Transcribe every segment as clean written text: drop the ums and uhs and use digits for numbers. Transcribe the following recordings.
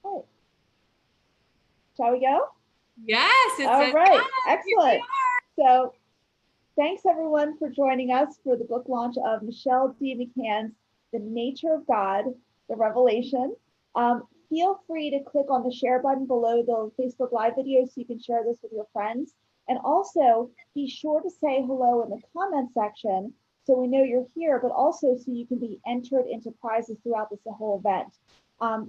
Oh, shall we go? Yes, it All says, yeah, right, here we excellent. So thanks everyone for joining us for the book launch of Michelle D. McCann's The Nature of God, The Revelation. Feel free to click on the share button below the Facebook Live video so you can share this with your friends. And also be sure to say hello in the comment section so we know you're here, but also so you can be entered into prizes throughout this whole event.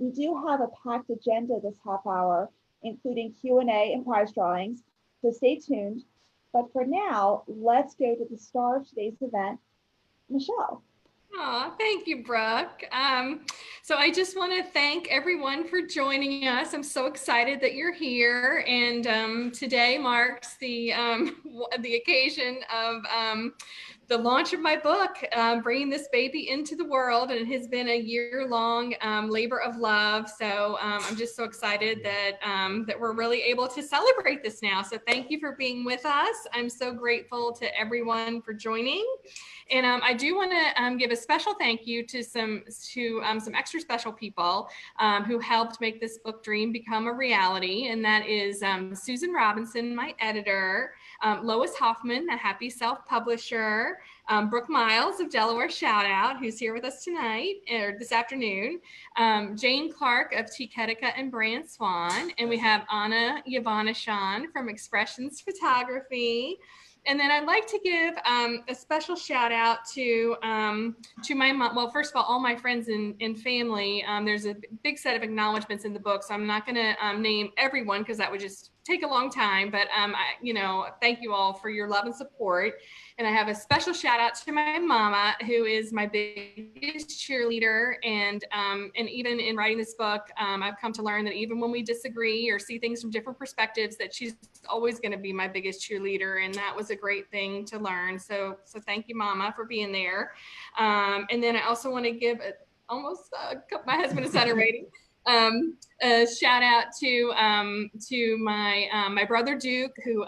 We do have a packed agenda this half hour, including Q&A and prize drawings, so stay tuned. But for now, let's go to the star of today's event, Michelle. Oh, thank you, Brooke. So I just want to thank everyone for joining us. I'm so excited that you're here, and today marks the occasion of the launch of my book, Bringing This Baby into the World, and it has been a year-long labor of love. So I'm just so excited that we're really able to celebrate this now. So thank you for being with us. I'm so grateful to everyone for joining. And I do want to give a special thank you to some extra special people who helped make this book dream become a reality. And that is Susan Robinson, my editor, Lois Hoffman, the Happy Self publisher, Brooke Miles of Delaware Shout Out, who's here with us tonight or this afternoon, Jane Clark of T. Ketica and Brand Swan, and we have Anna Yavanashan from Expressions Photography. And then I'd like to give a special shout out to my mom. Well, first of all my friends and family. There's a big set of acknowledgments in the book, so I'm not going to name everyone because that would just take a long time. But thank you all for your love and support. And I have a special shout out to my mama, who is my biggest cheerleader. And even in writing this book, I've come to learn that even when we disagree or see things from different perspectives, that she's always going to be my biggest cheerleader. And that was a great thing to learn. So thank you, Mama, for being there. And then I also want to give my husband is on a rating. A shout out to my brother Duke, who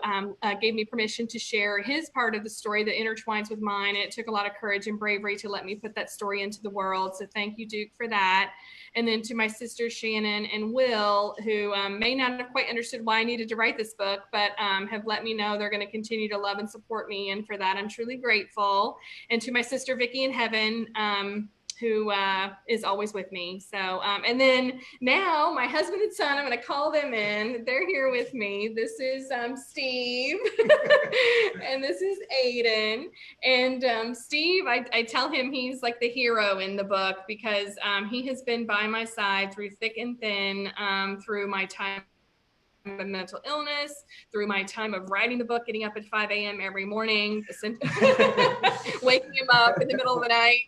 gave me permission to share his part of the story that intertwines with mine. It took a lot of courage and bravery to let me put that story into the world. So thank you, Duke, for that. And then to my sisters Shannon and Will, who may not have quite understood why I needed to write this book, but have let me know they're going to continue to love and support me. And for that, I'm truly grateful. And to my sister Vicki in heaven, who is always with me. So, and then now my husband and son, I'm going to call them in. They're here with me. This is Steve, and this is Aiden. And Steve, I tell him he's like the hero in the book because he has been by my side through thick and thin, through my time of mental illness, through my time of writing the book, getting up at 5 a.m. every morning, waking him up in the middle of the night.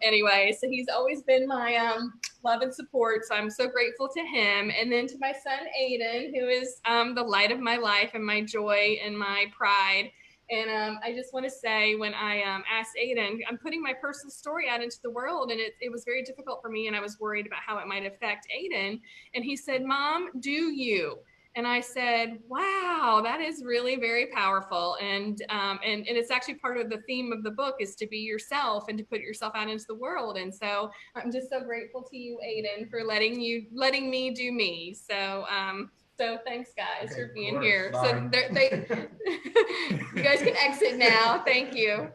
Anyway, so he's always been my love and support. So I'm so grateful to him. And then to my son, Aiden, who is the light of my life and my joy and my pride. And I just want to say, when I asked Aiden, I'm putting my personal story out into the world, and it was very difficult for me, and I was worried about how it might affect Aiden. And he said, "Mom, do you?" And I said, "Wow, that is really very powerful." And it's actually part of the theme of the book is to be yourself and to put yourself out into the world. And so I'm just so grateful to you, Aiden, for letting me do me. So thanks, guys, for being here. Bye. So you guys can exit now. Thank you.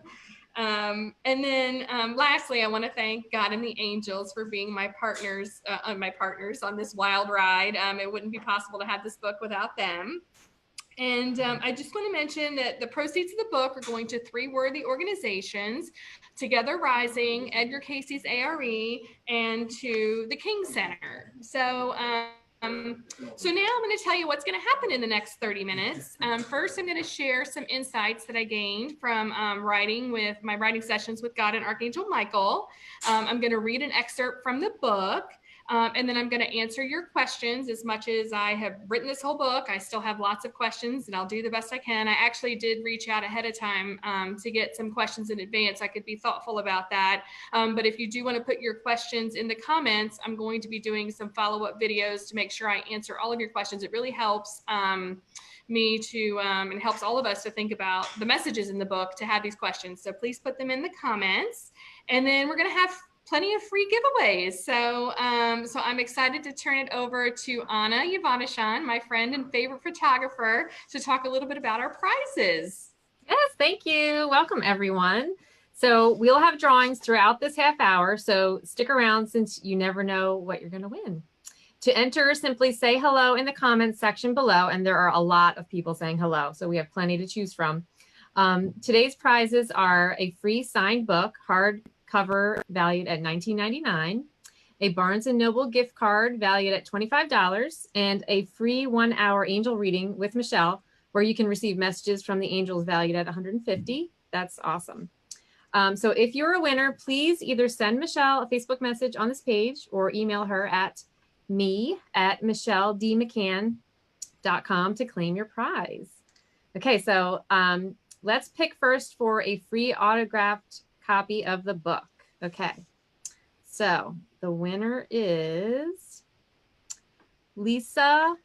And then lastly, I want to thank God and the angels for being my partners on this wild ride. It wouldn't be possible to have this book without them. And I just want to mention that the proceeds of the book are going to three worthy organizations: Together Rising, Edgar Cayce's ARE, and to the King Center. So now I'm going to tell you what's going to happen in the next 30 minutes. First, I'm going to share some insights that I gained from writing sessions with God and Archangel Michael. I'm going to read an excerpt from the book. And then I'm going to answer your questions. As much as I have written this whole book, I still have lots of questions, and I'll do the best I can. I actually did reach out ahead of time to get some questions in advance. I could be thoughtful about that. But if you do want to put your questions in the comments, I'm going to be doing some follow-up videos to make sure I answer all of your questions. It really helps me to, and helps all of us to think about the messages in the book to have these questions. So please put them in the comments. And then we're going to have plenty of free giveaways. So I'm excited to turn it over to Anna Yavanashan, my friend and favorite photographer, to talk a little bit about our prizes. Yes, thank you. Welcome, everyone. So we'll have drawings throughout this half hour, so stick around since you never know what you're going to win. To enter, simply say hello in the comments section below, and there are a lot of people saying hello, so we have plenty to choose from. Today's prizes are a free signed book, hardcover, valued at $19.99, a Barnes & Noble gift card valued at $25, and a free 1-hour angel reading with Michelle, where you can receive messages from the angels valued at $150. That's awesome. So if you're a winner, please either send Michelle a Facebook message on this page or email her at me@michelledmccann.com to claim your prize. Okay, so let's pick first for a free autographed copy of the book. Okay, so the winner is Lisa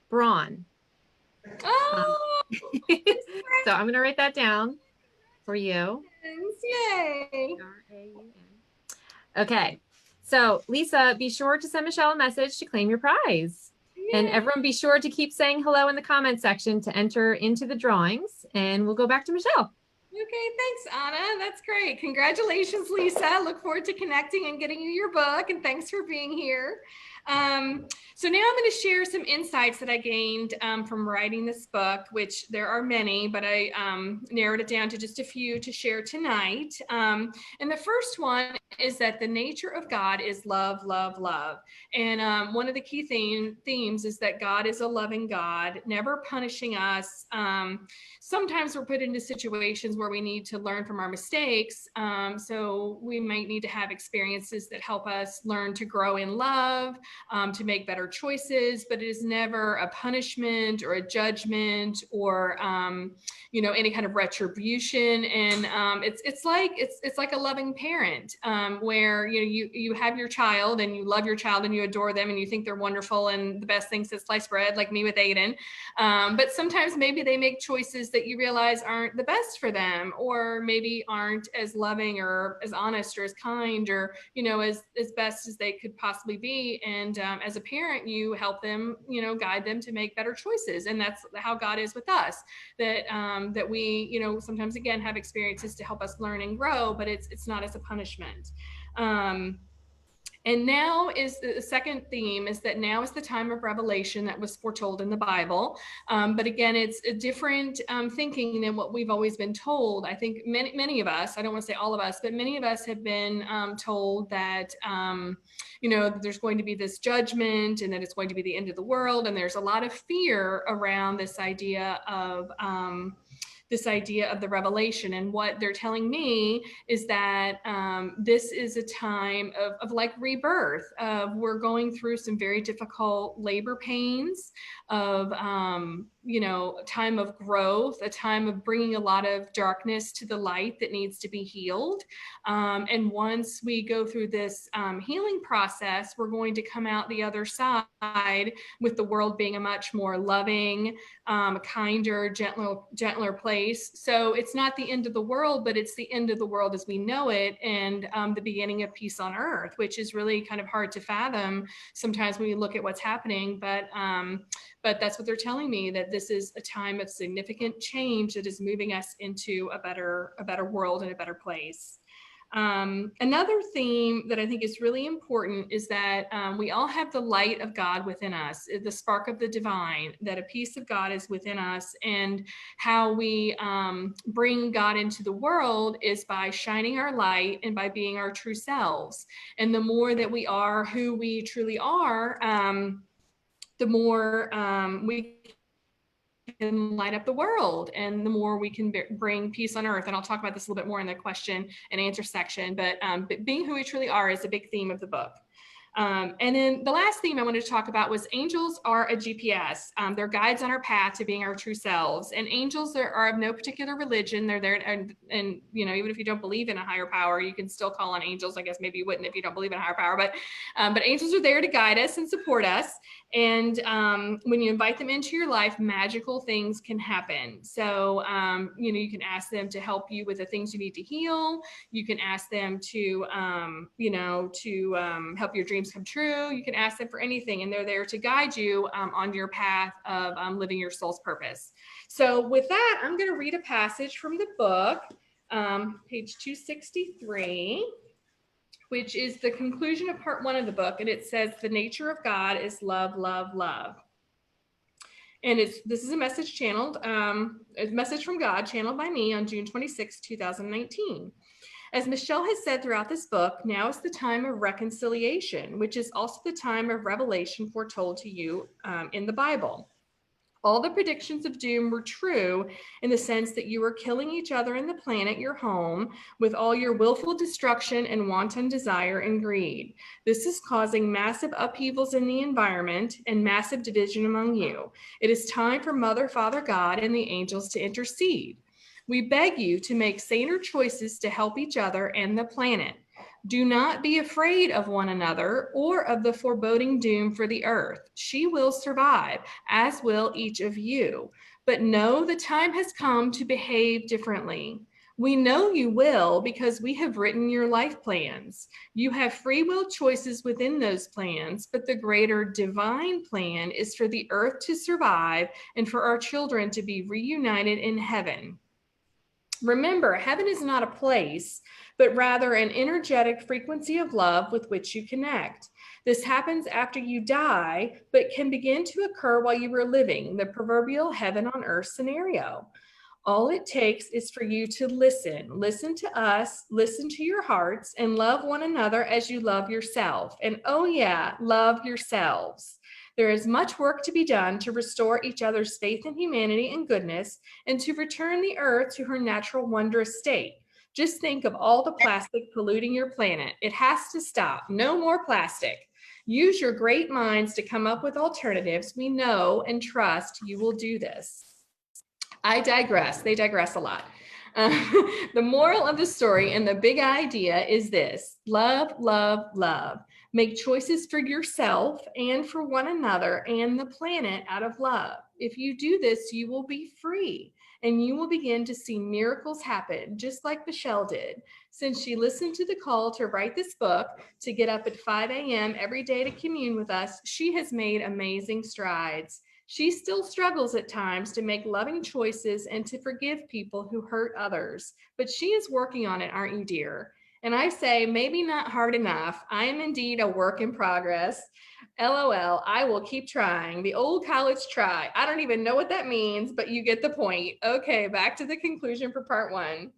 Braun. Oh, so I'm going to write that down for you. yay. Okay, so Lisa, be sure to send Michelle a message to claim your prize. Yay. And everyone be sure to keep saying hello in the comment section to enter into the drawings, and we'll go back to Michelle. Okay, thanks, Anna. That's great. Congratulations, Lisa. Look forward to connecting and getting you your book, and thanks for being here. So now I'm going to share some insights that I gained from writing this book, which there are many, but I narrowed it down to just a few to share tonight. And the first one is that the nature of God is love, love, love. And one of the key themes is that God is a loving God, never punishing us. Sometimes we're put into situations where we need to learn from our mistakes. So we might need to have experiences that help us learn to grow in love, to make better choices, but it is never a punishment or a judgment or any kind of retribution. And it's like a loving parent, where you have your child and you love your child and you adore them and you think they're wonderful and the best thing since sliced bread, like me with Aiden. But sometimes maybe they make choices that you realize aren't the best for them, or maybe aren't as loving or as honest or as kind or as best as they could possibly be. And as a parent, you help them, guide them to make better choices. And that's how God is with us, that we, sometimes again have experiences to help us learn and grow, but it's not as a punishment. And now is the second theme is that now is the time of revelation that was foretold in the Bible. But again, it's a different thinking than what we've always been told. I think many of us, I don't want to say all of us, but many of us have been told that, there's going to be this judgment and that it's going to be the end of the world. And there's a lot of fear around this idea of the revelation. And what they're telling me is that this is a time of like rebirth. We're going through some very difficult labor pains, of a time of growth, a time of bringing a lot of darkness to the light that needs to be healed. And once we go through this healing process, we're going to come out the other side with the world being a much more loving, kinder, gentler place. So it's not the end of the world, but it's the end of the world as we know it, and the beginning of peace on earth, which is really kind of hard to fathom sometimes when you look at what's happening. But that's what they're telling me, that this is a time of significant change that is moving us into a better world and a better place. Another theme that I think is really important is that we all have the light of God within us, the spark of the divine, that a piece of God is within us. And how we bring God into the world is by shining our light and by being our true selves. And the more that we are who we truly are, the more we can light up the world, and the more we can bring peace on earth. And I'll talk about this a little bit more in the question and answer section, but being who we truly are is a big theme of the book. And then the last theme I wanted to talk about was angels are a GPS. They're guides on our path to being our true selves. And angels are of no particular religion. They're there, and you know, even if you don't believe in a higher power, you can still call on angels. I guess maybe you wouldn't if you don't believe in a higher power, but angels are there to guide us and support us. And when you invite them into your life, magical things can happen. So, you know, you can ask them to help you with the things you need to heal. You can ask them to, you know, to help your dreams come true. You can ask them for anything, and they're there to guide you on your path of living your soul's purpose. So with that, I'm going to read a passage from the book, page 263, which is the conclusion of part 1 of the book. And it says, the nature of God is love, love, love. And this is a message channeled, a message from God channeled by me on June 26, 2019. As Michelle has said throughout this book, now is the time of reconciliation, which is also the time of revelation foretold to you in the Bible. All the predictions of doom were true in the sense that you were killing each other in the planet, your home, with all your willful destruction and wanton desire and greed. This is causing massive upheavals in the environment and massive division among you. It is time for Mother, Father, God, and the angels to intercede. We beg you to make saner choices to help each other and the planet. Do not be afraid of one another or of the foreboding doom for the earth. She will survive, as will each of you. But know the time has come to behave differently. We know you will because we have written your life plans. You have free will choices within those plans, but the greater divine plan is for the earth to survive and for our children to be reunited in heaven. Remember, heaven is not a place, but rather an energetic frequency of love with which you connect. This happens after you die, but can begin to occur while you are living, the proverbial heaven on earth scenario. All it takes is for you to listen to us, listen to your hearts, and love one another as you love yourself. And oh yeah, love yourselves. There is much work to be done to restore each other's faith in humanity and goodness, and to return the earth to her natural wondrous state. Just think of all the plastic polluting your planet. It has to stop. No more plastic. Use your great minds to come up with alternatives. We know and trust you will do this. I digress. They digress a lot. The moral of the story and the big idea is this: love, love, love. Make choices for yourself and for one another and the planet out of love. If you do this, you will be free and you will begin to see miracles happen, just like Michelle did. Since she listened to the call to write this book, to get up at 5 a.m. every day to commune with us, she has made amazing strides. She still struggles at times to make loving choices and to forgive people who hurt others, but she is working on it, aren't you, dear? And I say, maybe not hard enough. I am indeed a work in progress. LOL, I will keep trying. The old college try. I don't even know what that means, but you get the point. Okay, back to the conclusion for part 1.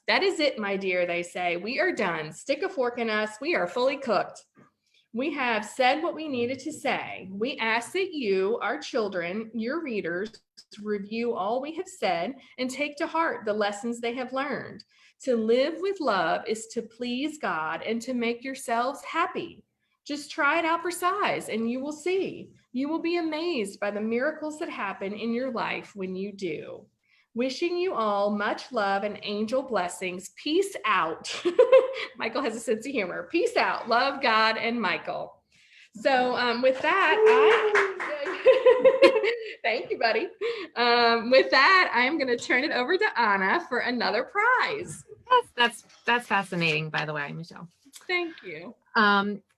That is it, my dear, they say. We are done. Stick a fork in us. We are fully cooked. We have said what we needed to say. We ask that you, our children, your readers, review all we have said and take to heart the lessons they have learned. To live with love is to please God and to make yourselves happy. Just try it out for size and you will see. You will be amazed by the miracles that happen in your life when you do. Wishing you all much love and angel blessings. Peace out. Michael has a sense of humor. Peace out. Love, God, and Michael. So with that, thank you, buddy. With that, I'm going to turn it over to Anna for another prize. Yes, that's fascinating, by the way, Michelle. Thank you.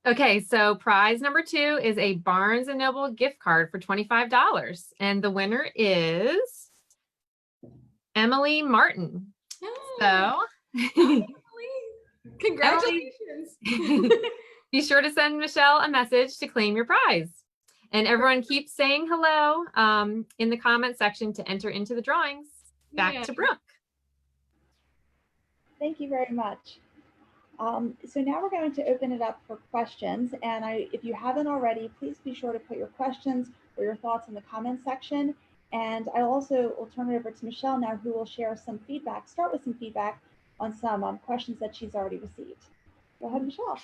Okay, so prize number 2 is a Barnes & Noble gift card for $25. And the winner is Emily Martin. Oh, So congratulations. Be sure to send Michelle a message to claim your prize. And everyone keep saying hello in the comment section to enter into the drawings. Back to Brooke. Thank you very much. So now we're going to open it up for questions. And if you haven't already, please be sure to put your questions or your thoughts in the comment section. And I also will turn it over to Michelle now, who will share some feedback, start with some feedback on some questions that she's already received. Go ahead, Michelle.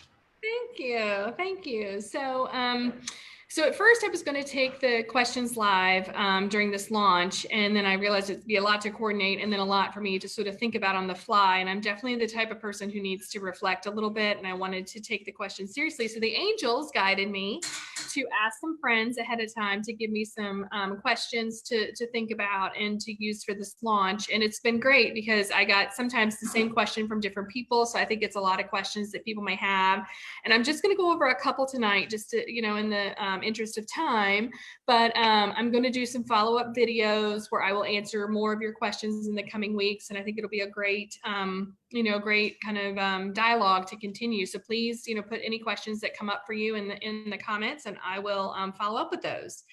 Thank you. Thank you. So at first I was going to take the questions live during this launch, and then I realized it'd be a lot to coordinate and then a lot for me to sort of think about on the fly. And I'm definitely the type of person who needs to reflect a little bit, and I wanted to take the questions seriously. So the angels guided me to ask some friends ahead of time to give me some questions to think about and to use for this launch. And it's been great because I got sometimes the same question from different people. So I think it's a lot of questions that people may have. And I'm just going to go over a couple tonight, just to, in the interest of time. But I'm going to do some follow-up videos where I will answer more of your questions in the coming weeks. And I think it'll be a great, great kind of dialogue to continue. So please, put any questions that come up for you in the comments, and I will follow up with those.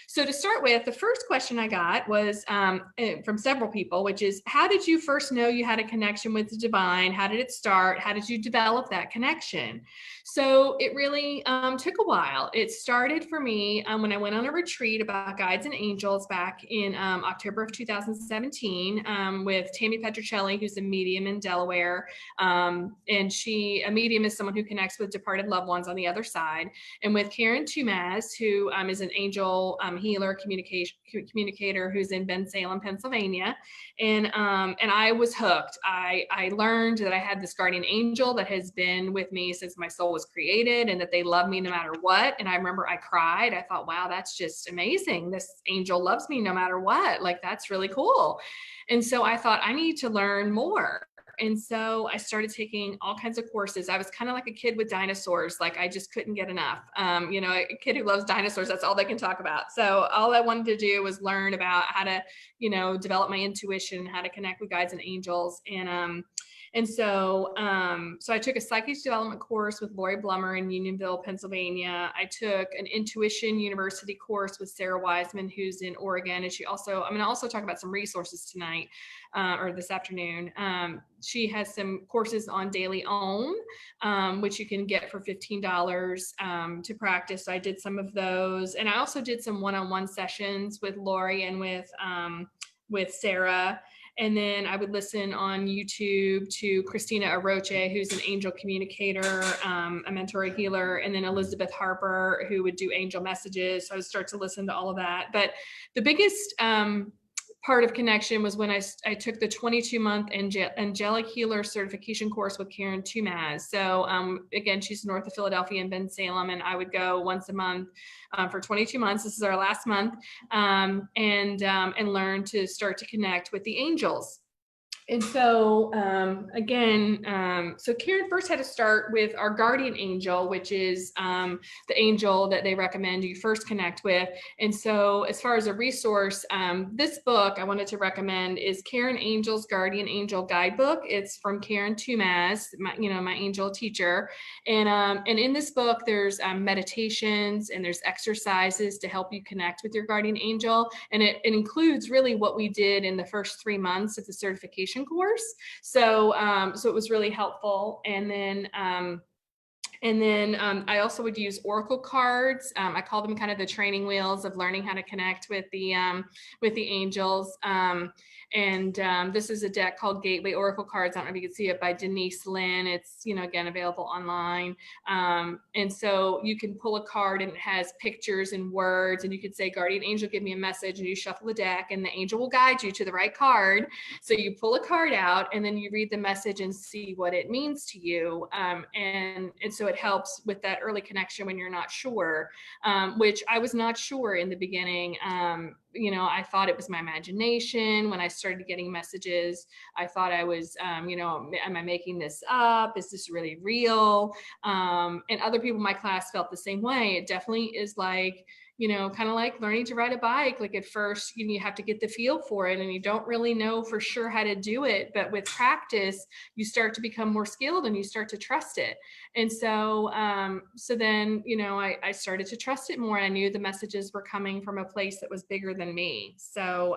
So to start with, the first question I got was from several people, which is, how did you first know you had a connection with the divine? How did it start? How did you develop that connection? So it really took a while. It started for me when I went on a retreat about guides and angels back in October of 2017 with Tammy Petrocelli, who's a medium in Delaware. And a medium is someone who connects with departed loved ones on the other side. And with Karen Tumaz, who is an angel healer communicator who's in Bensalem, Pennsylvania. And I was hooked. I learned that I had this guardian angel that has been with me since my soul was created, and that they love me no matter what. And I remember I cried. I thought, wow, that's just amazing. This angel loves me no matter what. Like, that's really cool. And so I thought, I need to learn more. And so I started taking all kinds of courses. I was kind of like a kid with dinosaurs. Like, I just couldn't get enough. A kid who loves dinosaurs, that's all they can talk about. So all I wanted to do was learn about how to, develop my intuition, how to connect with guides and angels. So I took a psychic development course with Lori Blummer in Unionville, Pennsylvania. I took an intuition university course with Sarah Wiseman, who's in Oregon. And I'm going to also talk about some resources tonight or this afternoon. She has some courses on Daily Om, which you can get for $15 to practice. So I did some of those. And I also did some one-on-one sessions with Lori and with Sarah. And then I would listen on YouTube to Christina Aroche, who's an angel communicator, a mentor, a healer, and then Elizabeth Harper, who would do angel messages. So I would start to listen to all of that. But the biggest part of connection was when I took the 22-month angelic healer certification course with Karen Tumaz. So again, she's north of Philadelphia in Bensalem, and I would go once a month for 22 months. This is our last month, and learn to start to connect with the angels. And so so Karen first had to start with our guardian angel, which is the angel that they recommend you first connect with. And so as far as a resource, this book I wanted to recommend is Karen Angel's Guardian Angel Guidebook. It's from Karen Tumaz, my angel teacher. And in this book, there's meditations and there's exercises to help you connect with your guardian angel. And it includes really what we did in the first 3 months of the certification course. So it was really helpful. And then I also would use oracle cards. I call them kind of the training wheels of learning how to connect with the angels. This is a deck called Gateway Oracle Cards. I don't know if you can see it, by Denise Lynn. It's, again, available online. And so you can pull a card and it has pictures and words, and you could say, Guardian Angel, give me a message, and you shuffle the deck and the angel will guide you to the right card. So you pull a card out and then you read the message and see what it means to you. And so it helps with that early connection when you're not sure, which I was not sure in the beginning. I thought it was my imagination. When I started getting messages, I thought I was, am I making this up? Is this really real? And other people in my class felt the same way. It definitely is like, kind of like learning to ride a bike. Like at first, you have to get the feel for it and you don't really know for sure how to do it. But with practice, you start to become more skilled and you start to trust it. And so then, I started to trust it more. And I knew the messages were coming from a place that was bigger than me. So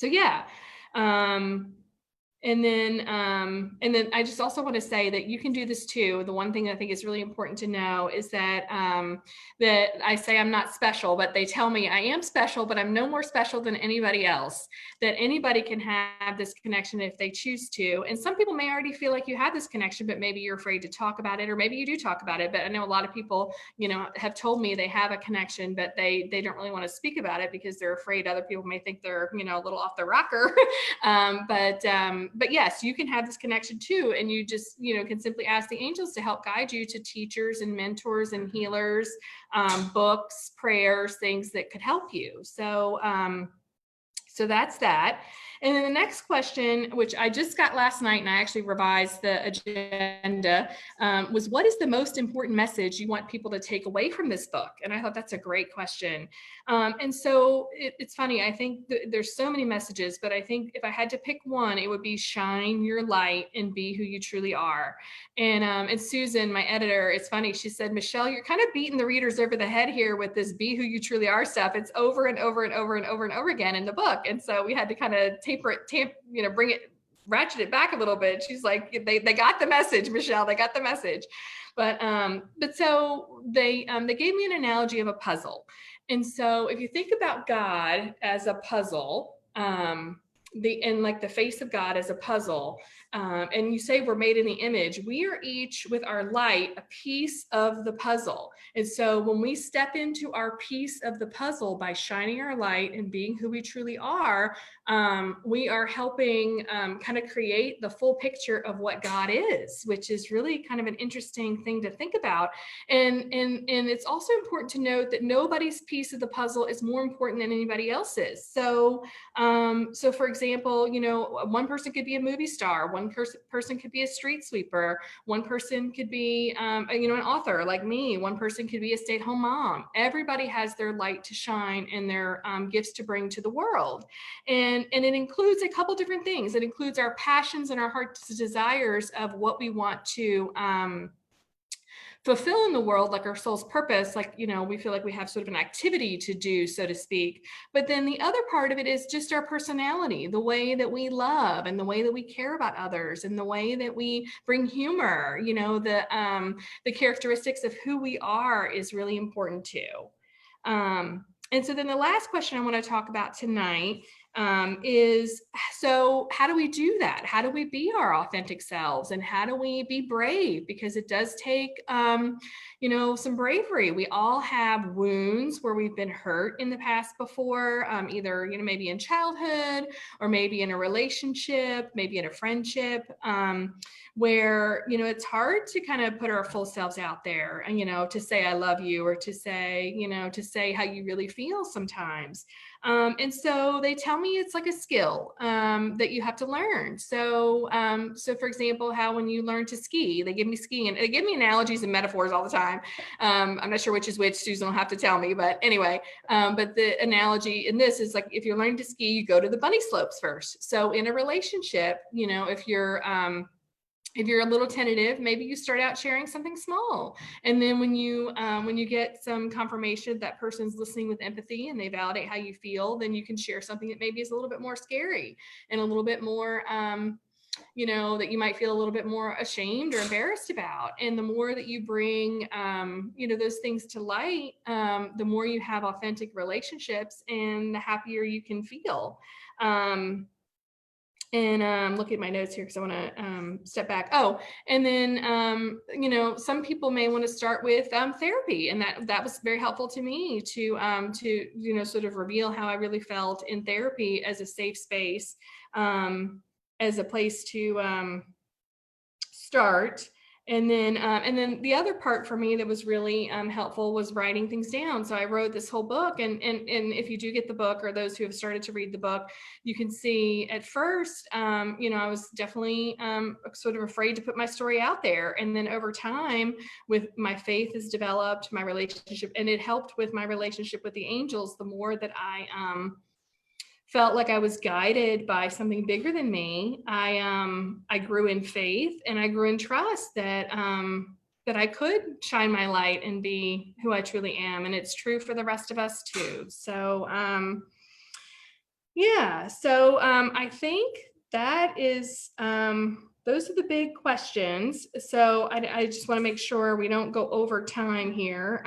yeah. And then I just also want to say that you can do this too. The one thing I think is really important to know is that that I say I'm not special, but they tell me I am special, but I'm no more special than anybody else. That anybody can have this connection if they choose to. And some people may already feel like you have this connection, but maybe you're afraid to talk about it, or maybe you do talk about it. But I know a lot of people, you know, have told me they have a connection, but they don't really want to speak about it because they're afraid other people may think they're, you know, a little off the rocker. But yes, you can have this connection too. And you just, you know, can simply ask the angels to help guide you to teachers and mentors and healers, books, prayers, things that could help you. So that's that. And then the next question, which I just got last night, and I actually revised the agenda, was what is the most important message you want people to take away from this book? And I thought that's a great question. And so it's funny, I think there's so many messages, but I think if I had to pick one, it would be shine your light and be who you truly are. And Susan, my editor, it's funny, she said, Michelle, you're kind of beating the readers over the head here with this be who you truly are stuff. It's over and over and over and over and over again in the book. And so we had to kind of bring it, ratchet it back a little bit. She's like, they got the message, Michelle, they got the message. But so they gave me an analogy of a puzzle. And so if you think about God as a puzzle, like the face of God as a puzzle, and you say we're made in the image, we are each with our light a piece of the puzzle. And so when we step into our piece of the puzzle by shining our light and being who we truly are, we are helping kind of create the full picture of what God is, which is really kind of an interesting thing to think about. And it's also important to note that nobody's piece of the puzzle is more important than anybody else's. So for example, you know, one person could be a movie star, one person could be a street sweeper, one person could be, you know, an author like me, one person could be a stay-at-home mom. Everybody has their light to shine and their gifts to bring to the world. And it includes a couple different things. It includes our passions and our heart's desires of what we want to fulfill in the world, like our soul's purpose, like, you know, we feel like we have sort of an activity to do, so to speak. But then the other part of it is just our personality, the way that we love and the way that we care about others and the way that we bring humor, you know, the characteristics of who we are is really important too. And so then the last question I want to talk about tonight is, so how do we do that? How do we be our authentic selves, and how do we be brave? Because it does take, you know, some bravery. We all have wounds where we've been hurt in the past before, either, you know, maybe in childhood or maybe in a relationship, maybe in a friendship, where, you know, it's hard to kind of put our full selves out there and, you know, to say, I love you, or to say, you know, to say how you really feel sometimes. And so they tell me it's like a skill that you have to learn. So, for example, how when you learn to ski, they give me skiing and they give me analogies and metaphors all the time. I'm not sure which is which. Susan will have to tell me, but anyway, but the analogy in this is like, if you're learning to ski, you go to the bunny slopes first. So in a relationship, you know, if you're a little tentative, maybe you start out sharing something small. And then when you get some confirmation that person's listening with empathy and they validate how you feel, then you can share something that maybe is a little bit more scary and a little bit more, you know, that you might feel a little bit more ashamed or embarrassed about. And the more that you bring, you know, those things to light, the more you have authentic relationships and the happier you can feel. And look at my notes here because I want to step back. Oh, and then, you know, some people may want to start with therapy. And that was very helpful to me to, you know, sort of reveal how I really felt in therapy as a safe space, as a place to start. And then the other part for me that was really helpful was writing things down. So I wrote this whole book, and if you do get the book, or those who have started to read the book, you can see at first, you know, I was definitely sort of afraid to put my story out there. And then over time, with my faith has developed, my relationship, and it helped with my relationship with the angels, the more that I felt like I was guided by something bigger than me, I grew in faith and I grew in trust that that I could shine my light and be who I truly am. And it's true for the rest of us too. So yeah, so I think that is, those are the big questions. So I just want to make sure we don't go over time here.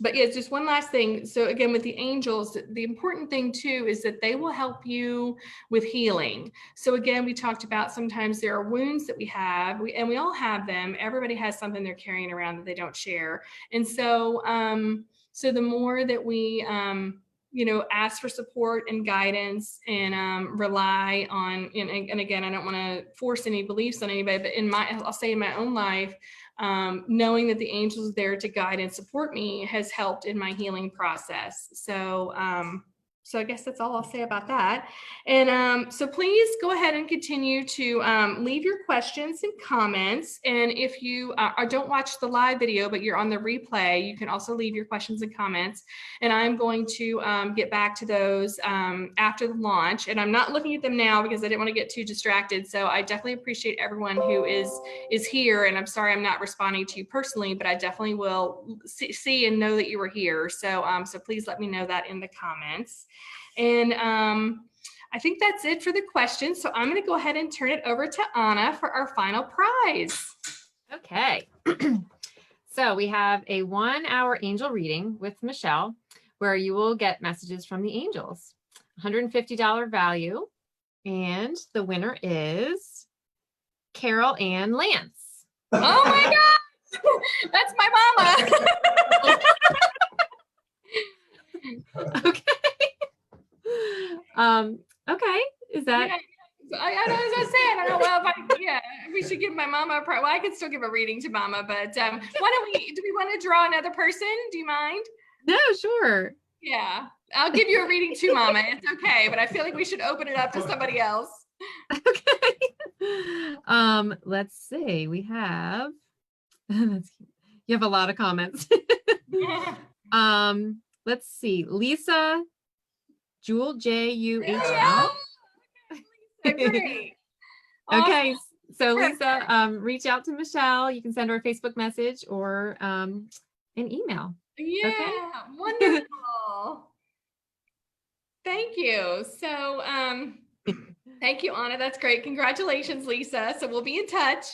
But yeah, just one last thing. So again, with the angels, the important thing too is that they will help you with healing. So again, we talked about sometimes there are wounds that we have, and we all have them. Everybody has something they're carrying around that they don't share. And so, so the more that we, ask for support and guidance and rely on, and again, I don't want to force any beliefs on anybody, but I'll say in my own life, knowing that the angels are there to guide and support me has helped in my healing process. So, so I guess that's all I'll say about that. And so please go ahead and continue to leave your questions and comments. And if you don't watch the live video, but you're on the replay, you can also leave your questions and comments. And I'm going to get back to those after the launch. And I'm not looking at them now because I didn't want to get too distracted. So I definitely appreciate everyone who is here. And I'm sorry I'm not responding to you personally, but I definitely will see and know that you were here. So, so please let me know that in the comments. And I think that's it for the questions. So I'm going to go ahead and turn it over to Anna for our final prize. Okay. So we have a 1-hour angel reading with Michelle, where you will get messages from the angels. $150 value. And the winner is Carol Ann Lance. Oh my gosh! That's my mama. Okay. Okay. Is that? Yeah. I know, as I said, I don't know if we should give my mama a prize. Well, I could still give a reading to mama, but do we want to draw another person? Do you mind? No, sure. Yeah, I'll give you a reading too, mama. It's okay, but I feel like we should open it up to somebody else. Okay. Let's see. We have, you have a lot of comments. Let's see. Lisa Jewel, Juhl. Great. Okay, Awesome. so Lisa, reach out to Michelle. You can send her a Facebook message or an email. Yeah, okay. Wonderful. Thank you. So thank you, Anna. That's great. Congratulations, Lisa. So we'll be in touch.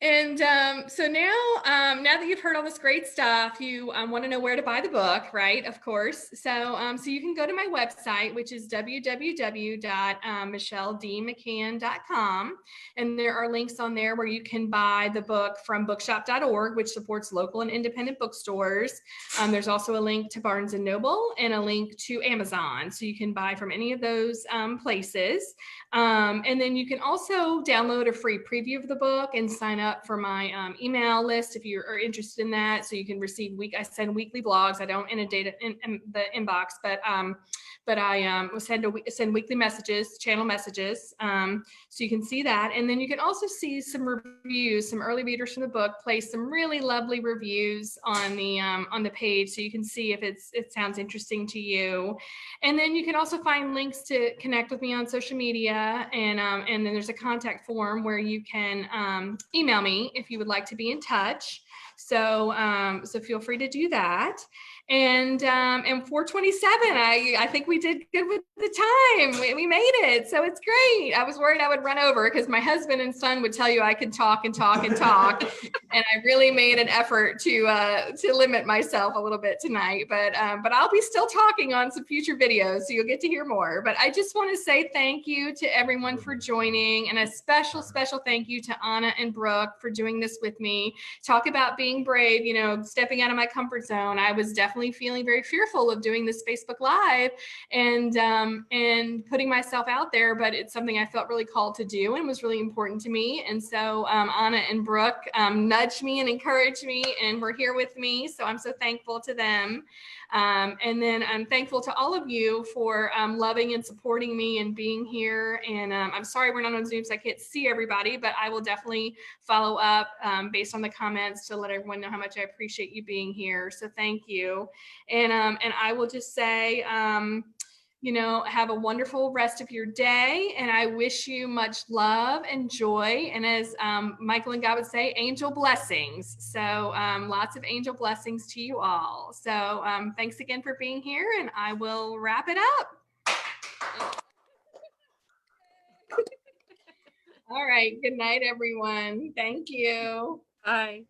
And so now that you've heard all this great stuff, you want to know where to buy the book, right? Of course. So so you can go to my website, which is www.michelledmccann.com. And there are links on there where you can buy the book from bookshop.org, which supports local and independent bookstores. There's also a link to Barnes & Noble and a link to Amazon. So you can buy from any of those places. And then you can also download a free preview of the book and sign up for my email list if you are interested in that. So you can receive I send weekly blogs. I don't inundate it in the inbox, but I send weekly messages, channel messages. So you can see that. And then you can also see some reviews, some early readers from the book place some really lovely reviews on the page. So you can see if it sounds interesting to you. And then you can also find links to connect with me on social media. And then there's a contact form where you can email me if you would like to be in touch. So so feel free to do that. And 427, I think we did good with the time. We made it. So it's great. I was worried I would run over because my husband and son would tell you I could talk and talk and talk. And I really made an effort to limit myself a little bit tonight. But I'll be still talking on some future videos, so you'll get to hear more. But I just want to say thank you to everyone for joining, and a special thank you to Anna and Brooke for doing this with me. Talk about being brave, stepping out of my comfort zone. I was definitely feeling very fearful of doing this Facebook Live and putting myself out there, but it's something I felt really called to do and was really important to me. And so Anna and Brooke nudged me and encouraged me and were here with me. So I'm so thankful to them. And then I'm thankful to all of you for loving and supporting me and being here. And I'm sorry we're not on Zoom, so I can't see everybody, but I will definitely follow up based on the comments to let everyone know how much I appreciate you being here. So thank you. And I will just say, have a wonderful rest of your day. And I wish you much love and joy. And as Michael and God would say, angel blessings. So lots of angel blessings to you all. So thanks again for being here, and I will wrap it up. All right. Good night, everyone. Thank you. Bye.